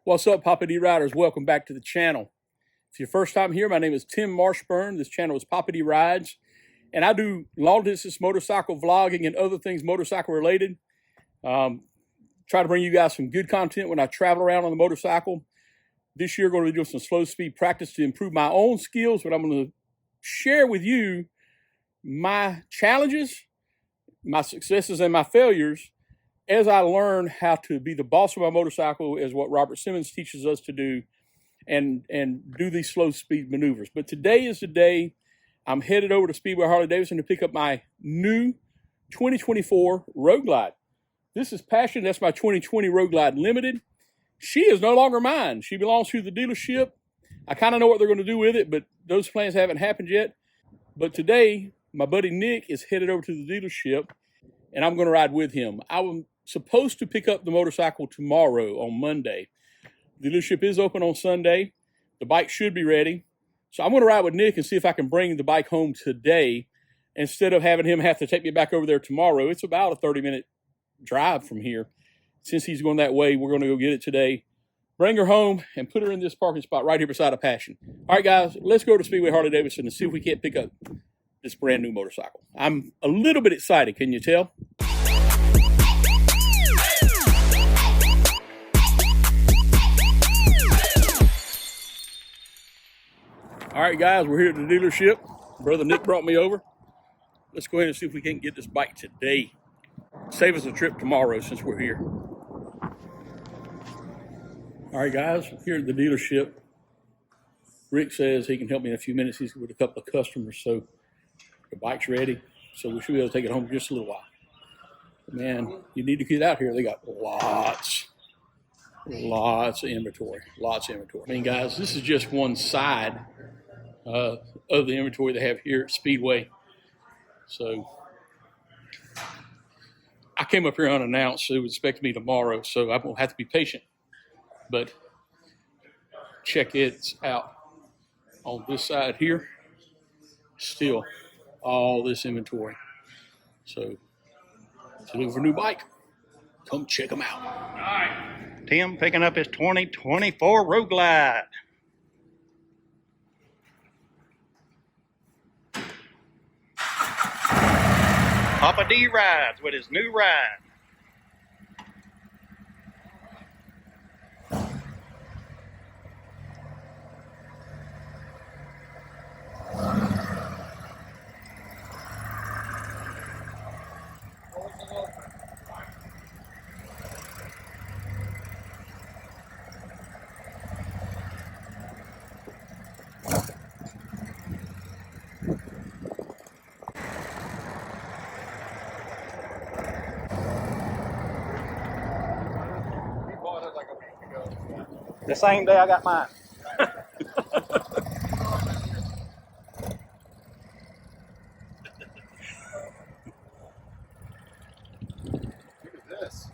What's up, Poppa-D Riders? Welcome back to the channel. If you're first time here, my name is Tim Marshburn. This channel is Poppa-D Rides, and I do long-distance motorcycle vlogging and other things motorcycle related. Try to bring you guys some good content when I travel around on the motorcycle. This year, going to be doing some slow speed practice to improve my own skills, but I'm going to share with you my challenges, my successes, and my failures as I learn how to be the boss of my motorcycle, as what Robert Simmons teaches us to do, and do these slow speed maneuvers. But today is the day I'm headed over to Speedway Harley-Davidson to pick up my new 2024 Roadglide. This is Passion. That's my 2020 Roadglide Limited. She is no longer mine. She belongs to the dealership. I kind of know what they're going to do with it, but those plans haven't happened yet. But today, my buddy Nick is headed over to the dealership, and I'm going to ride with him. I'm supposed to pick up the motorcycle tomorrow on Monday. The dealership is open on Sunday. The bike should be ready. So I'm going to ride with Nick and see if I can bring the bike home today instead of having him have to take me back over there tomorrow. It's about a 30-minute drive from here. Since he's going that way, we're going to go get it today, bring her home, and put her in this parking spot right here beside a Passion. All right, guys, let's go to Speedway Harley-Davidson and see if we can't pick up this brand new motorcycle. I'm a little bit excited, can you tell? All right, guys, we're here at the dealership. Brother Nick brought me over. Let's go ahead and see if we can get this bike today. Save us a trip tomorrow since we're here. All right, guys, here at the dealership. Rick says he can help me in a few minutes. He's with a couple of customers, so the bike's ready. So we should be able to take it home in just a little while. But man, you need to get out here. They got lots of inventory. Lots of inventory. I mean, guys, this is just one side of the inventory they have here at Speedway. So I came up here unannounced, so it was expecting me tomorrow, so I'm going to have to be patient. But check it out on this side here. Still all this inventory. So if you're looking for a new bike, come check them out. All right. Tim picking up his 2024 Roadglide. Poppa-D rides with his new ride. The same day I got mine. Look at this.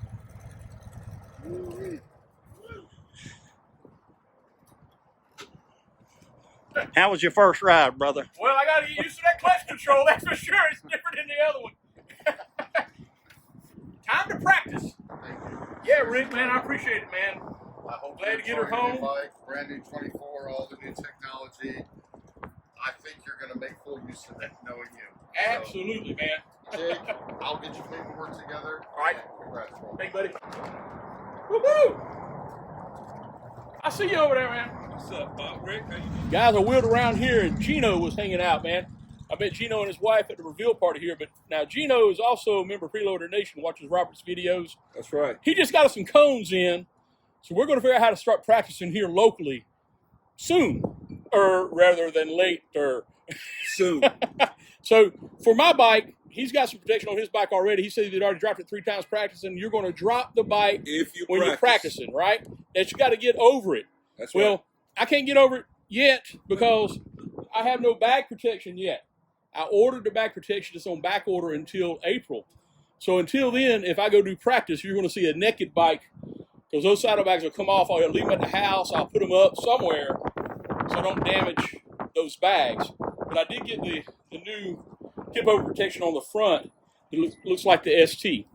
How was your first ride, brother? Well, I got to get used to that clutch control, that's for sure. It's different than the other one. Time to practice. Yeah, Rick, man, I appreciate it, man. I hope Glad to get her home. Bike, brand new 24, all the new technology. I think you're going to make full use of it, knowing you. Absolutely, man. So, Jake, I'll get your paperwork together. All right. Congrats, bro. Hey, buddy. Woohoo! I see you over there, man. What's up, Bob? Rick? How you doing? Guys, I wheeled around here and Gino was hanging out, man. I met Gino and his wife at the reveal party here, but now Gino is also a member of Preloader Nation, watches Robert's videos. That's right. He just got us some cones in, so we're going to figure out how to start practicing here locally soon, or rather than late, or Soon. So for my bike, he's got some protection on his bike already. He said he'd already dropped it 3 times practicing. You're going to drop the bike If you when practice. you're practicing, right? That you got to get over it. That's Well, right. I can't get over it yet because I have no bag protection yet. I ordered the bag protection. It's on back order until April. So until then, if I go do practice, you're going to see a naked bike because those saddlebags will come off. I'll leave them at the house. I'll put them up somewhere so I don't damage those bags. But I did get the new tip over protection on the front. It looks like the ST.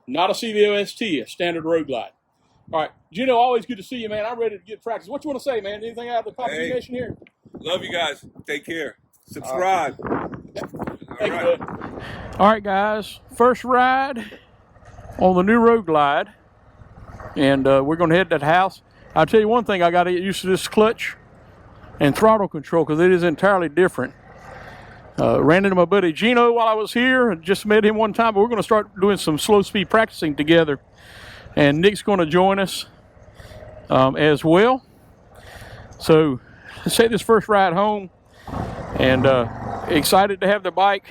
Not a CVO ST, a standard Roadglide. All right, Gino, always good to see you, man. I'm ready to get practice. What you want to say, man? Anything out of the Poppa-D Nation here? Love you guys. Take care. Subscribe. Thank you, bud. All right, guys. First ride on the new Roadglide, and we're going to head to that house. I'll tell you one thing. I got to get used to this clutch and throttle control because it is entirely different. Ran into my buddy Gino while I was here. Just met him one time, but we're going to start doing some slow speed practicing together. And Nick's going to join us as well. So let's take this first ride home, and excited to have the bike.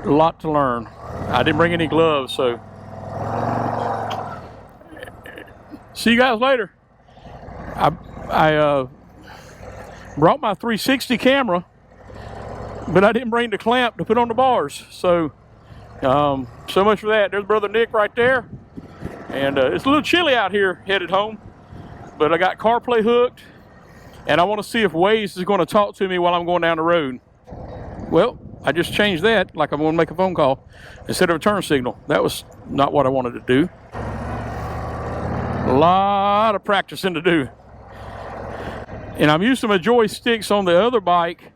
A lot to learn. I didn't bring any gloves, so see you guys later. I brought my 360 camera, but I didn't bring the clamp to put on the bars. So so much for that. There's brother Nick right there. And it's a little chilly out here headed home, but I got CarPlay hooked, and I want to see if Waze is going to talk to me while I'm going down the road. Well, I just changed that, like I'm going to make a phone call instead of a turn signal. That was not what I wanted to do. A lot of practicing to do. And I'm used to my joysticks on the other bike.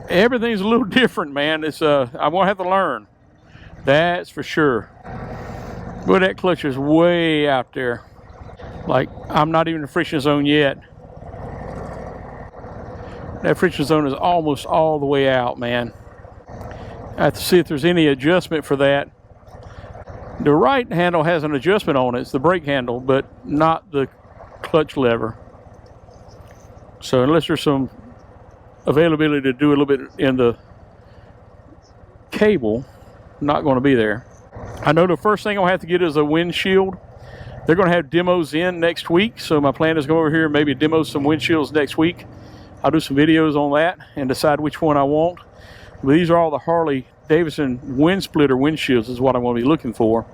Everything's a little different, man. It's I'm going to have to learn. That's for sure. Boy, that clutch is way out there. Like, I'm not even in the friction zone yet. That friction zone is almost all the way out, man. I have to see if there's any adjustment for that. The right handle has an adjustment on it. It's the brake handle, but not the clutch lever. So unless there's some availability to do a little bit in the cable, not going to be there. I know the first thing I'll have to get is a windshield. They're going to have demos in next week, so my plan is to go over here and maybe demo some windshields next week. I'll do some videos on that and decide which one I want. But these are all the Harley Davidson wind splitter windshields is what I'm going to be looking for.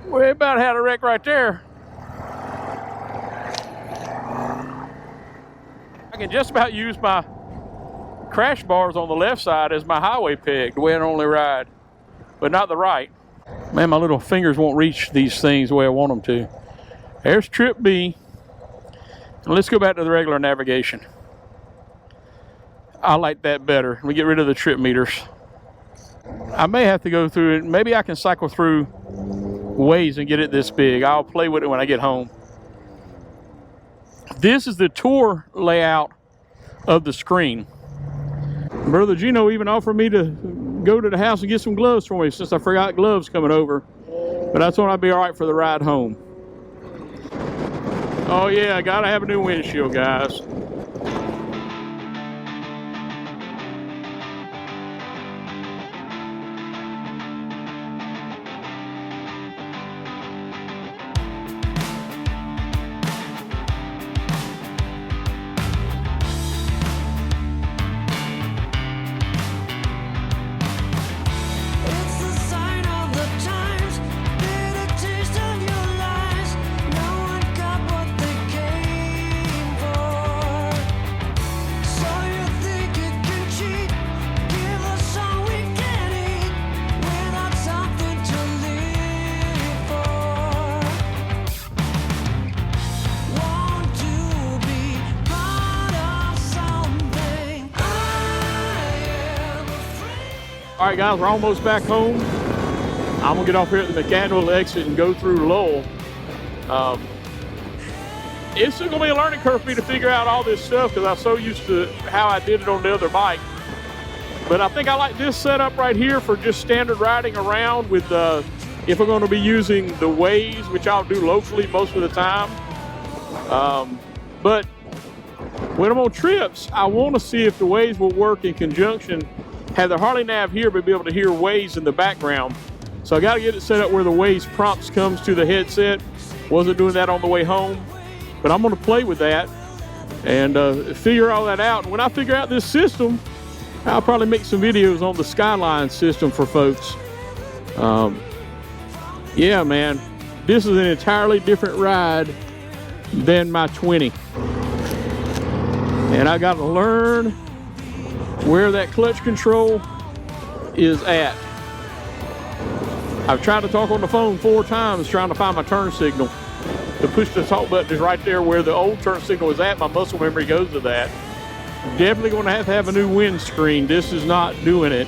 We about had a wreck right there. I can just about use my crash bars on the left side as my highway peg, the way I normally ride, but not the right. Man, my little fingers won't reach these things the way I want them to. There's trip B. And let's go back to the regular navigation. I like that better. We get rid of the trip meters. I may have to go through it. Maybe I can cycle through Waze and get it this big. I'll play with it when I get home. This is the tour layout of the screen. Brother Gino even offered me to go to the house and get some gloves for me since I forgot gloves coming over. But I thought I'd be all right for the ride home. Oh yeah, I gotta have a new windshield, guys. All right, guys, we're almost back home. I'm gonna get off here at the mechanical exit and go through Lowell. It's still gonna be a learning curve for me to figure out all this stuff because I'm so used to how I did it on the other bike. But I think I like this setup right here for just standard riding around with, if I'm gonna be using the Waze, which I'll do locally most of the time. But when I'm on trips, I wanna see if the Waze will work in conjunction, have the Harley Nav here, but be able to hear Waze in the background. So I gotta get it set up where the Waze prompts comes to the headset. Wasn't doing that on the way home, but I'm gonna play with that and figure all that out. And when I figure out this system, I'll probably make some videos on the Skyline system for folks. Yeah, man, this is an entirely different ride than my 20. And I got to learn where that clutch control is at. I've tried to talk on the phone 4 times trying to find my turn signal. The push to talk button is right there where the old turn signal is at. My muscle memory goes to that. Definitely going to have a new windscreen. This is not doing it,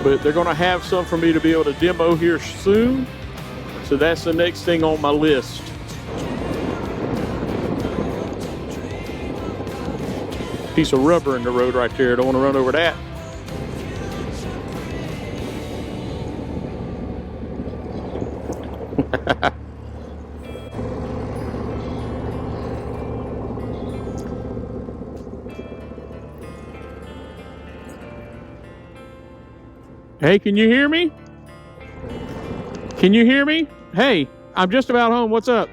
but they're going to have some for me to be able to demo here soon. So that's the next thing on my list. Piece of rubber in the road right there. Don't want to run over that. Hey, can you hear me? Can you hear me? Hey, I'm just about home. What's up?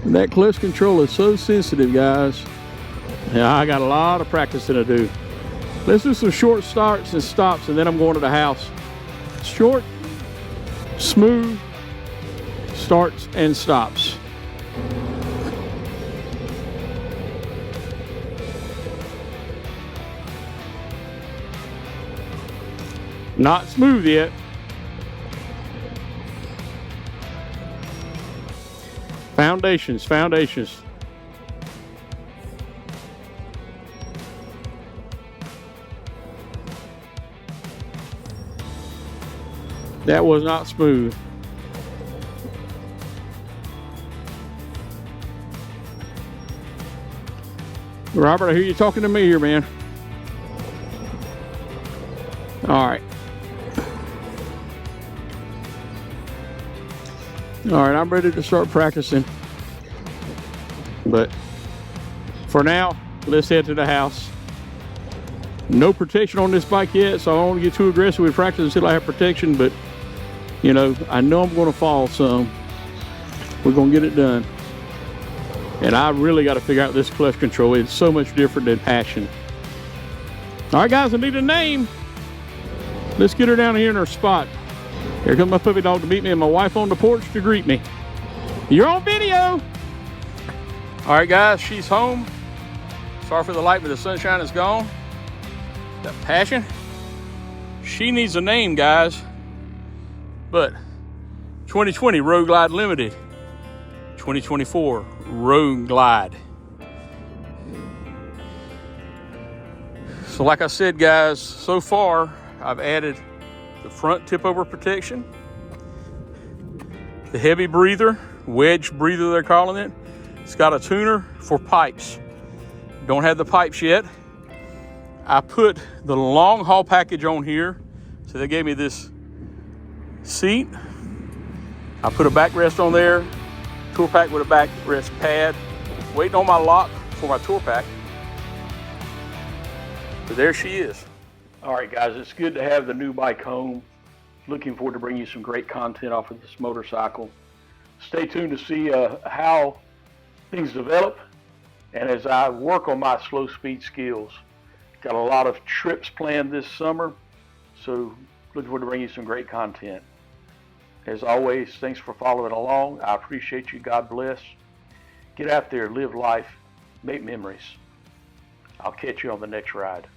That clutch control is so sensitive, guys. Yeah, I got a lot of practicing to do. Let's do some short starts and stops, and then I'm going to the house. Short, smooth starts and stops. Not smooth yet. Foundations. That was not smooth. Robert, I hear you talking to me here, man. All right. All right, I'm ready to start practicing. But for now, let's head to the house. No protection on this bike yet, so I don't want to get too aggressive with practice until I have protection, but you know, I know I'm going to fall some. We're going to get it done. And I really got to figure out this clutch control. It's so much different than Passion. All right, guys, I need a name. Let's get her down here in her spot. Here comes my puppy dog to meet me and my wife on the porch to greet me. You're on video. All right, guys, she's home. Sorry for the light, but the sunshine is gone. That Passion. She needs a name, guys. But 2020 Roadglide Limited. 2024 Roadglide. So like I said, guys, so far I've added the front tip over protection, the heavy breather, wedge breather they're calling it. It's got a tuner for pipes. Don't have the pipes yet. I put the long haul package on here. So they gave me this seat. I put a backrest on there, tour pack with a backrest pad. Waiting on my lock for my tour pack. But there she is. All right, guys, it's good to have the new bike home. Looking forward to bringing you some great content off of this motorcycle. Stay tuned to see how things develop, and as I work on my slow speed skills. Got a lot of trips planned this summer, so looking forward to bringing you some great content. As always, thanks for following along. I appreciate you. God bless. Get out there, live life, make memories. I'll catch you on the next ride.